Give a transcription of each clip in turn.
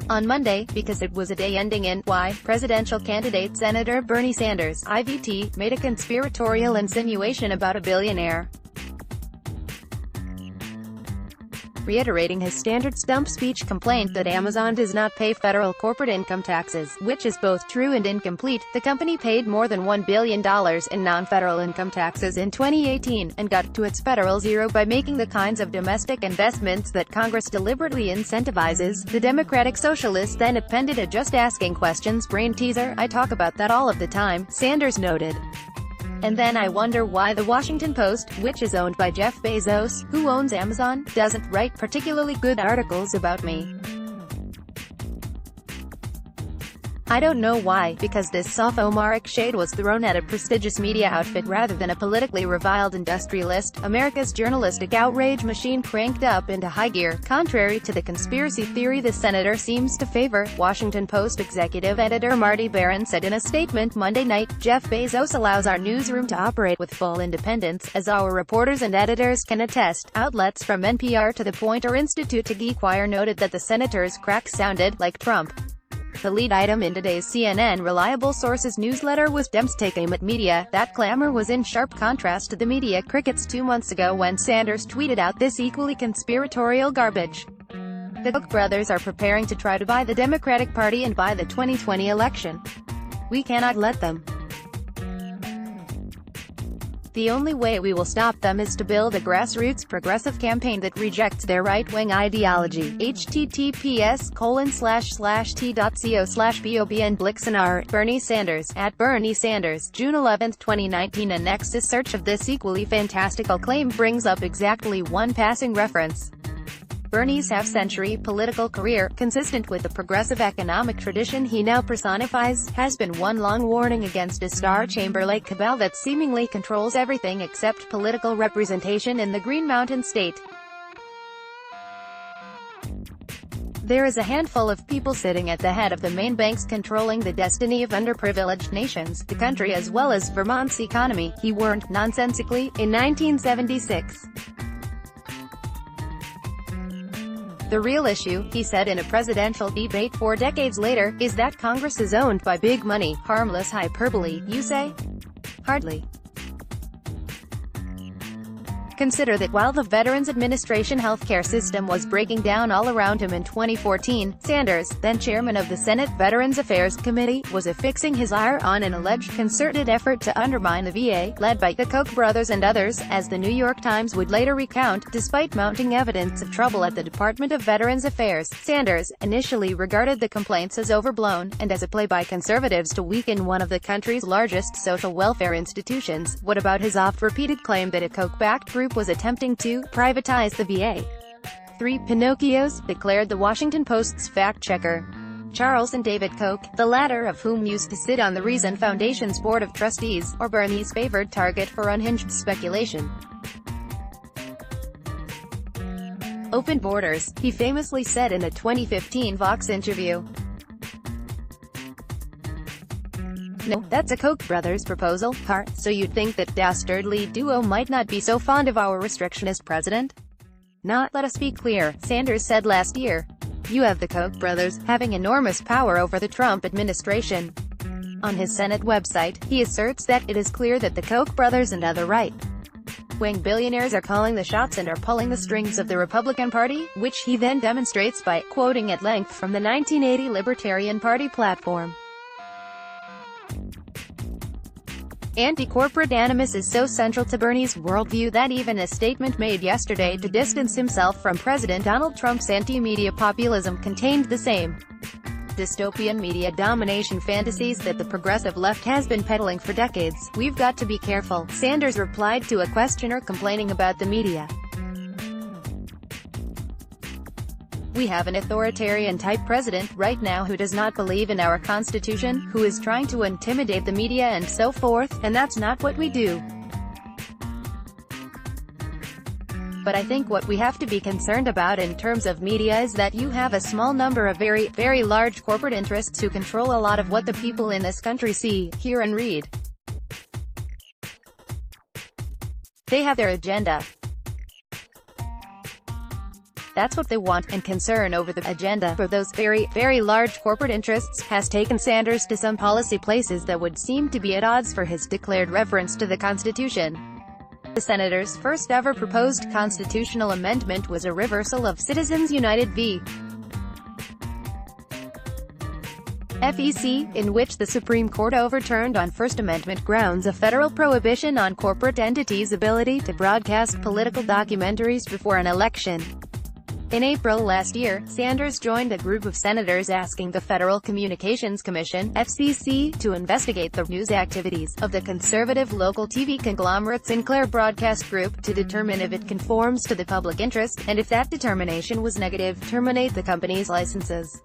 On Monday, because it was a day ending in Y, presidential candidate Senator Bernie Sanders, IVT, made a conspiratorial insinuation about a billionaire, reiterating his standard stump speech complaint that Amazon does not pay federal corporate income taxes, which is both true and incomplete. The company paid more than $1 billion in non-federal income taxes in 2018, and got to its federal zero by making the kinds of domestic investments that Congress deliberately incentivizes. The Democratic Socialist then appended a "just asking questions" brain teaser. "I talk about that all of the time," Sanders noted. And then I wonder why the Washington Post, which is owned by Jeff Bezos, who owns Amazon, doesn't write particularly good articles about me. I don't know why, because this sophomoric shade was thrown at a prestigious media outfit rather than a politically reviled industrialist. America's journalistic outrage machine cranked up into high gear. Contrary to the conspiracy theory the senator seems to favor, Washington Post executive editor Marty Baron said in a statement Monday night, "Jeff Bezos allows our newsroom to operate with full independence, as our reporters and editors can attest." Outlets from NPR to The Point or Institute to GeekWire noted that the senator's crack sounded like Trump. The lead item in today's CNN Reliable Sources newsletter was "Dems take aim at media." That clamor was in sharp contrast to the media crickets 2 months ago when Sanders tweeted out this equally conspiratorial garbage. The Koch brothers are preparing to try to buy the Democratic Party and buy the 2020 election. We cannot let them. The only way we will stop them is to build a grassroots progressive campaign that rejects their right-wing ideology. https://t.co/bob and Blixenar, Bernie Sanders, @BernieSanders, June 11, 2019. A Nexus search of this equally fantastical claim brings up exactly one passing reference. Bernie's half-century political career, consistent with the progressive economic tradition he now personifies, has been one long warning against a Star Chamber-like cabal that seemingly controls everything except political representation in the Green Mountain State. There is a handful of people sitting at the head of the main banks controlling the destiny of underprivileged nations, the country as well as Vermont's economy, he warned, nonsensically, in 1976. The real issue, he said in a presidential debate 4 decades later, is that Congress is owned by big money. Harmless hyperbole, you say? Hardly. Consider that while the Veterans Administration healthcare system was breaking down all around him in 2014, Sanders, then chairman of the Senate Veterans Affairs Committee, was affixing his ire on an alleged concerted effort to undermine the VA, led by the Koch brothers and others, as the New York Times would later recount. Despite mounting evidence of trouble at the Department of Veterans Affairs, Sanders initially regarded the complaints as overblown, and as a play by conservatives to weaken one of the country's largest social welfare institutions. What about his oft-repeated claim that a Koch-backed group was attempting to privatize the VA? 3 Pinocchios, declared the Washington Post's fact-checker. Charles and David Koch, the latter of whom used to sit on the Reason Foundation's board of trustees, are Bernie's favored target for unhinged speculation. Open borders, he famously said in a 2015 Vox interview. No, that's a Koch brothers proposal, so you'd think that dastardly duo might not be so fond of our restrictionist president? Not. Let us be clear, Sanders said last year. You have the Koch brothers, having enormous power over the Trump administration. On his Senate website, he asserts that it is clear that the Koch brothers and other right-wing billionaires are calling the shots and are pulling the strings of the Republican Party, which he then demonstrates by quoting at length from the 1980 Libertarian Party platform. Anti-corporate animus is so central to Bernie's worldview that even a statement made yesterday to distance himself from President Donald Trump's anti-media populism contained the same dystopian media domination fantasies that the progressive left has been peddling for decades. We've got to be careful, Sanders replied to a questioner complaining about the media. We have an authoritarian-type president right now who does not believe in our Constitution, who is trying to intimidate the media and so forth, and that's not what we do. But I think what we have to be concerned about in terms of media is that you have a small number of very, very large corporate interests who control a lot of what the people in this country see, hear and read. They have their agenda. That's what they want, and concern over the agenda for those very, very large corporate interests has taken Sanders to some policy places that would seem to be at odds for his declared reference to the Constitution. The senator's first ever proposed constitutional amendment was a reversal of Citizens United v. FEC, in which the Supreme Court overturned on First Amendment grounds a federal prohibition on corporate entities' ability to broadcast political documentaries before an election. In April last year, Sanders joined a group of senators asking the Federal Communications Commission (FCC) to investigate the news activities of the conservative local TV conglomerate Sinclair Broadcast Group, to determine if it conforms to the public interest, and if that determination was negative, terminate the company's licenses.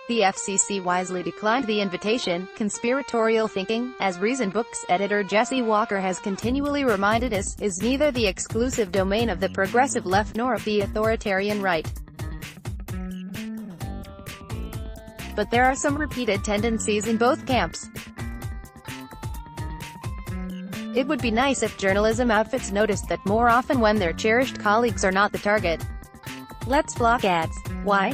The FCC wisely declined the invitation. Conspiratorial thinking, as Reason Books editor Jesse Walker has continually reminded us, is neither the exclusive domain of the progressive left nor of the authoritarian right. But there are some repeated tendencies in both camps. It would be nice if journalism outfits noticed that more often when their cherished colleagues are not the target. Let's block ads. Why?